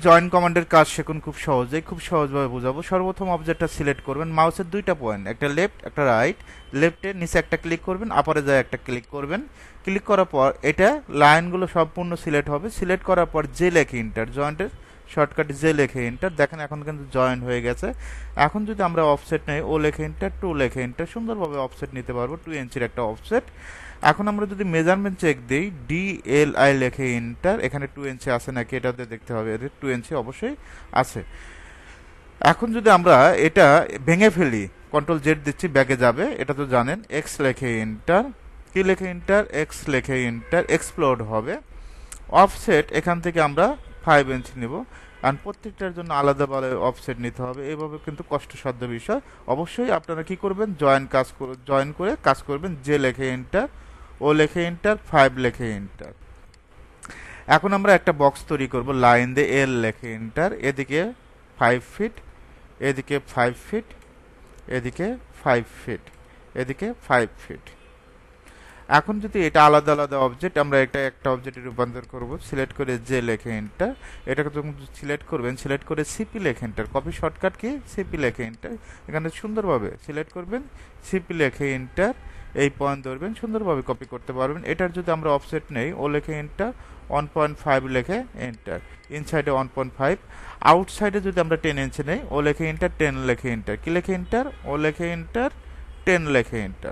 Join কমান্ডের কাজ শিখুন খুব সহজেই, খুব সহজভাবে বোঝাবো। সর্বপ্রথম অবজেক্টটা সিলেক্ট করবেন, মাউসের দুইটা পয়েন্ট, একটা লেফট একটা রাইট। লেফটে নিচে একটা ক্লিক করবেন, আপারে যায় একটা ক্লিক করবেন। ক্লিক করার পর এটা লাইনগুলো সম্পূর্ণ সিলেক্ট হবে। সিলেক্ট করার পর যে লেখে ইন্টার, জয়েন্টের শর্টকাট যে লেখে ইন্টার, দেখেন এখন কিন্তু জয়েন হয়ে গেছে। এখন যদি আমরা অফসেট নেই, ও লেখে ইন্টার, 2 লেখে ইন্টার, সুন্দরভাবে অফসেট নিতে পারবো, 2 ইঞ্চির একটা অফসেট। এখন আমরা যদি মেজারমেন্ট চেক দিই, DLI লেখে ইন্টার, এখানে 2 ইঞ্চি আছে নাকি এটাতে দেখতে হবে, এদের 2 ইঞ্চি অবশ্যই আছে। এখন যদি আমরা এটা ভেঙে ফেলি, কন্ট্রোল জেড দিচ্ছি, ব্যাগে যাবে, এটা তো জানেন। এক্স লেখে ইন্টার, কি লেখে ইন্টার, এক্স লেখে ইন্টার, এক্সপ্লোড হবে। অফসেট এখান থেকে আমরা 5 ইঞ্চি নেব, কারণ প্রত্যেকটার জন্য আলাদা অফসেট নিতে হবে। এইভাবে কিন্তু কষ্টসাধ্য বিষয়। অবশ্যই আপনারা কি করবেন, জয়েন করে কাজ করবেন। যে লেখে ইন্টার, ও লেখে ইন্টার, 5 লেখে ইন্টার। এখন আমরা একটা বক্স তৈরি করব, লাইন দিয়ে এল লেখে ইন্টার, এদিকে 5 ফিট, এদিকে 5 ফিট, এদিকে 5 ফিট, এদিকে 5 ফিট। এখন যদি এটা আলাদা আলাদা অবজেক্ট, আমরা এটা একটা অবজেক্টে রূপান্তর করব। সিলেক্ট করে যে লেখে এন্টার, এটাকে যখন সিলেক্ট করবেন, সিলেক্ট করে সিপি লেখে enter, copy shortcut key CP লেখে এন্টার, এখানে সুন্দরভাবে সিলেক্ট করবেন, সিপি লেখে এন্টার, এই পয়েন্ট ধরবেন, সুন্দরভাবে কপি করতে পারবেন। এটার যদি আমরা অফসেট নেই, ও লেখে এন্টার, 1.5 লেখে এন্টার, ইনসাইডে 1.5, আউটসাইডে যদি আমরা 10 ইঞ্চি নেই, ও লেখে এন্টার, 10 লেখে এন্টার, কি লেখে এন্টার, ও লেখে এন্টার, 10 লেখে এন্টার।